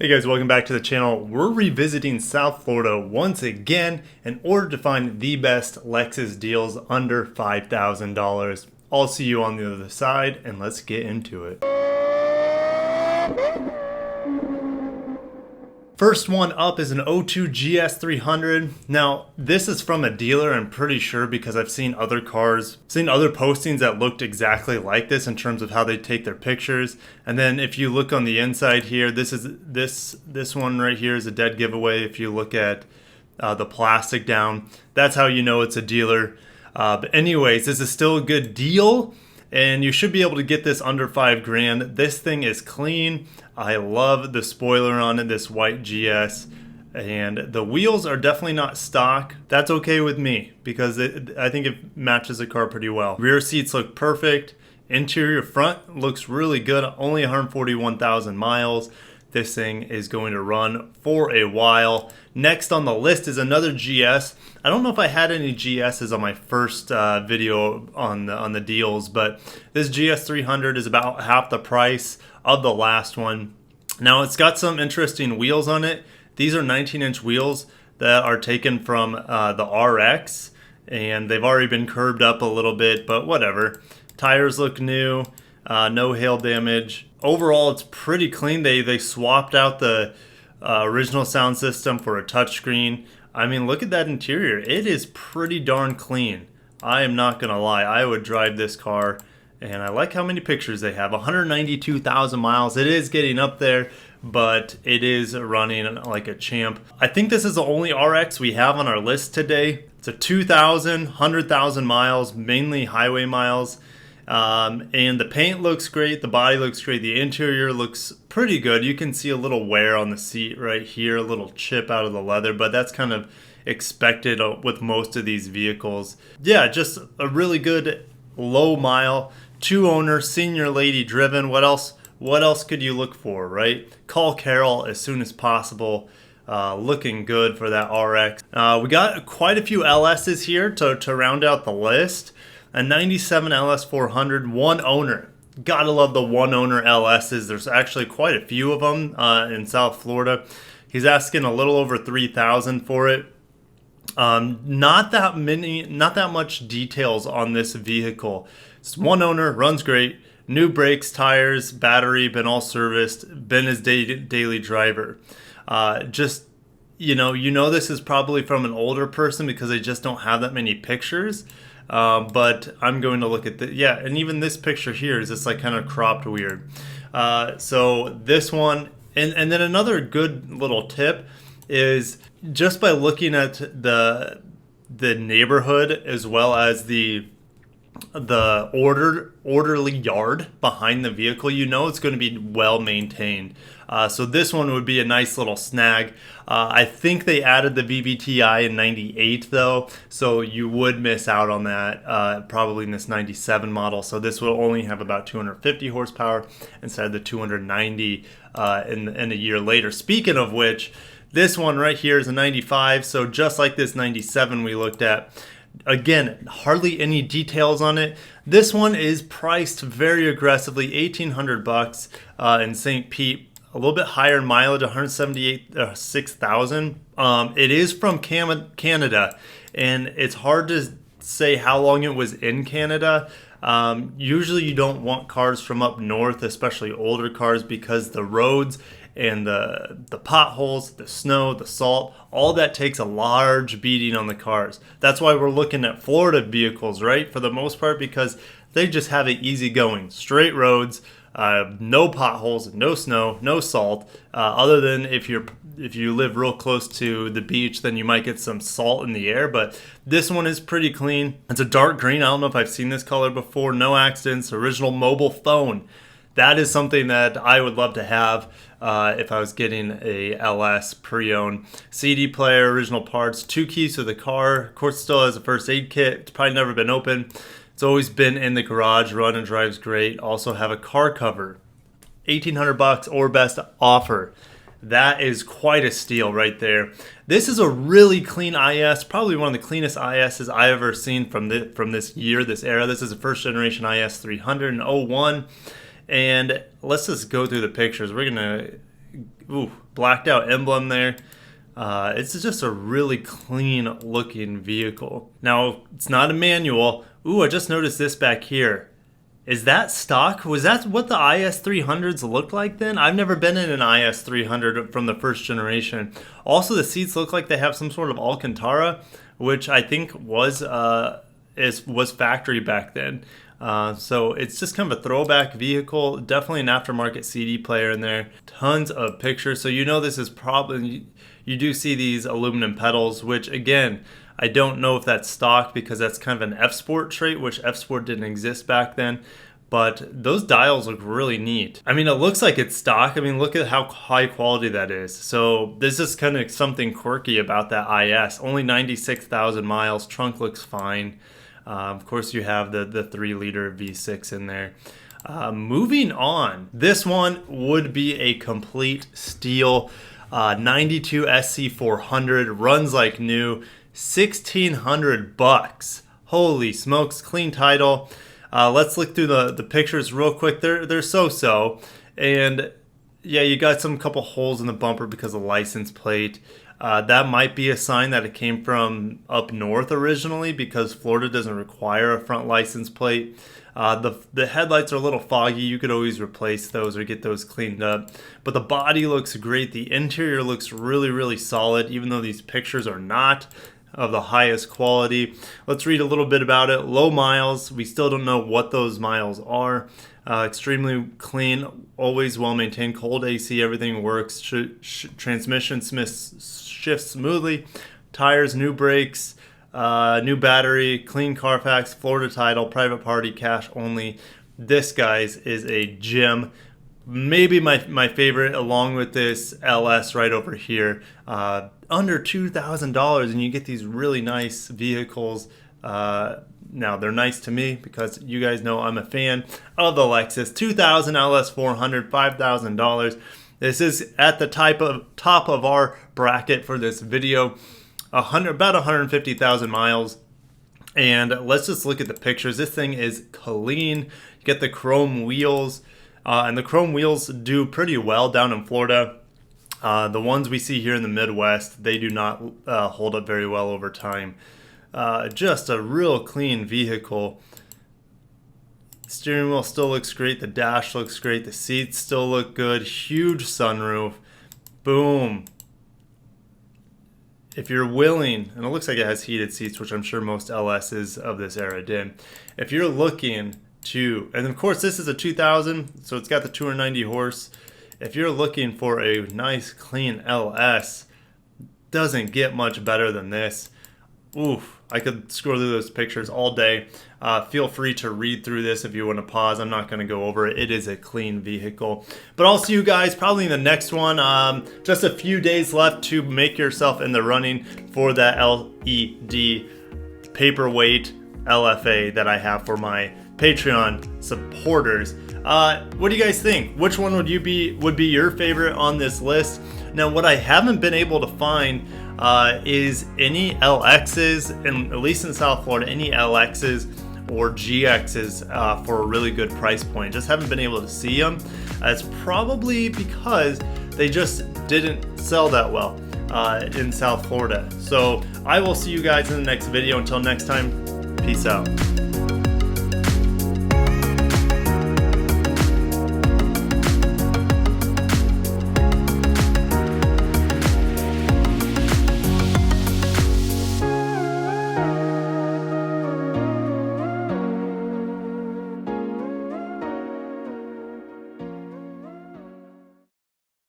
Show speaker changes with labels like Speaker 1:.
Speaker 1: Hey guys, welcome back to the channel. We're revisiting South Florida once again in order to find the best Lexus deals under $5,000. I'll see you on the other side and let's get into it. First one up is an 02 GS 300. Now, this is from a dealer, I'm pretty sure, because I've seen other postings that looked exactly like this in terms of how they take their pictures. And then if you look on the inside here, this one right here is a dead giveaway. If you look at the plastic down, that's how you know it's a dealer. But anyways, this is still a good deal. And you should be able to get this under $5,000. This thing is clean. I love the spoiler on it, this white GS. And the wheels are definitely not stock. That's okay with me because I think it matches the car pretty well. Rear seats look perfect. Interior front looks really good. Only 141,000 miles. This thing is going to run for a while. Next on the list is another GS. I don't know if I had any GSs on my first video on the deals, but this GS 300 is about half the price of the last one. Now it's got some interesting wheels on it. These are 19-inch wheels that are taken from the RX, and they've already been curbed up a little bit, but whatever. Tires look new. No hail damage. Overall, it's pretty clean. They swapped out the original sound system for a touchscreen. I mean, look at that interior. It is pretty darn clean. I am not going to lie. I would drive this car, and I like how many pictures they have. 192,000 miles. It is getting up there, but it is running like a champ. I think this is the only RX we have on our list today. It's a 2,000, 100,000 miles, mainly highway miles. And the paint looks great, the body looks great, the interior looks pretty good. You can see a little wear on the seat right here, a little chip out of the leather, but that's kind of expected with most of these vehicles. Yeah, just a really good low mile, 2-owner, senior lady driven. What else could you look for, right? Call Carol as soon as possible. Looking good for that RX. We got quite a few LSs here to round out the list. A 97 LS400, one owner. Gotta love the one owner LSs. There's actually quite a few of them in South Florida. He's asking a little over $3,000 for it. Not that much details on this vehicle. It's one owner, runs great. New brakes, tires, battery, been all serviced. Been his daily driver. Just you know this is probably from an older person because they just don't have that many pictures. But I'm going to look at and even this picture here is just like kind of cropped weird. So this one, and then another good little tip is just by looking at the neighborhood as well as the orderly yard behind the vehicle, you know it's going to be well maintained. So this one would be a nice little snag. I think they added the VVTi in 98 though, so you would miss out on that probably in this 97 model. So this will only have about 250 horsepower instead of the 290 in a year later. Speaking of which, this one right here is a 95, so just like this 97 we looked at. Again, hardly any details on it. This one is priced very aggressively, $1,800 in St. Pete. A little bit higher in mileage, 176,000. It is from Canada, and it's hard to say how long it was in Canada. Usually you don't want cars from up north, especially older cars, because the roads and the potholes, the snow, the salt, all that takes a large beating on the cars. That's why we're looking at Florida vehicles, right? For the most part, because they just have it easy going. Straight roads, no potholes, no snow, no salt. Other than if you live real close to the beach, then you might get some salt in the air. But this one is pretty clean. It's a dark green. I don't know if I've seen this color before. No accidents. Original mobile phone. That is something that I would love to have if I was getting a LS pre-owned. CD player, original parts, 2 keys to the car. Of course, it still has a first aid kit. It's probably never been opened. It's always been in the garage. Run and drives great. Also have a car cover. $1,800 or best offer. That is quite a steal right there. This is a really clean IS, probably one of the cleanest ISs I've ever seen from this year, this era. This is a first generation IS 300 in 01. And let's just go through the pictures. We're ooh, blacked out emblem there. It's just a really clean looking vehicle. Now, it's not a manual. Ooh, I just noticed this back here. Is that stock? Was that what the IS300s looked like then? I've never been in an IS300 from the first generation. Also, the seats look like they have some sort of Alcantara, which I think was factory back then. So it's just kind of a throwback vehicle. Definitely an aftermarket CD player in there. Tons of pictures. So you know this is probably, you do see these aluminum pedals, which again, I don't know if that's stock because that's kind of an F-Sport trait, which F-Sport didn't exist back then. But those dials look really neat. I mean, it looks like it's stock. I mean, look at how high quality that is. So this is kind of something quirky about that IS. Only 96,000 miles. Trunk looks fine. Of course, you have the 3-liter V6 in there. Moving on, this one would be a complete steal. 92 SC400, runs like new, $1,600. Holy smokes, clean title. Let's look through the pictures real quick. They're so-so, and yeah, you got some couple holes in the bumper because of license plate. That might be a sign that it came from up north originally because Florida doesn't require a front license plate. The headlights are a little foggy. You could always replace those or get those cleaned up. But the body looks great. The interior looks really solid, even though these pictures are not of the highest quality. Let's read a little bit about it. Low miles. We still don't know what those miles are. Extremely clean, always well maintained. Cold AC, everything works. Transmission shifts smoothly. Tires, new brakes, new battery, clean Carfax, Florida title, private party, cash only. This, guys, is a gem. Maybe my favorite, along with this LS right over here. Under $2,000, and you get these really nice vehicles. Now, they're nice to me because you guys know I'm a fan of the Lexus 2000 LS 400, $5,000. This is at the top of our bracket for this video. About 150,000 miles. And let's just look at the pictures. This thing is clean. You get the chrome wheels. And the chrome wheels do pretty well down in Florida. The ones we see here in the Midwest, they do not hold up very well over time. Just a real clean vehicle. Steering wheel still looks great. The dash looks great. The seats still look good. Huge sunroof. Boom. If you're willing, and it looks like it has heated seats, which I'm sure most LSs of this era did. If you're looking to, and of course this is a 2000, so it's got the 290 horse. If you're looking for a nice clean LS, doesn't get much better than this. Oof, I could scroll through those pictures all day. Feel free to read through this if you want to pause. I'm not going to go over it. It is a clean vehicle. But I'll see you guys probably in the next one. Just a few days left to make yourself in the running for that LED paperweight LFA that I have for my Patreon supporters. What do you guys think? Which one would be your favorite on this list? Now, what I haven't been able to find is any LXs, and at least in South Florida, any LXs or GXs for a really good price point. Just haven't been able to see them. It's probably because they just didn't sell that well in South Florida. So I will see you guys in the next video. Until next time, peace out.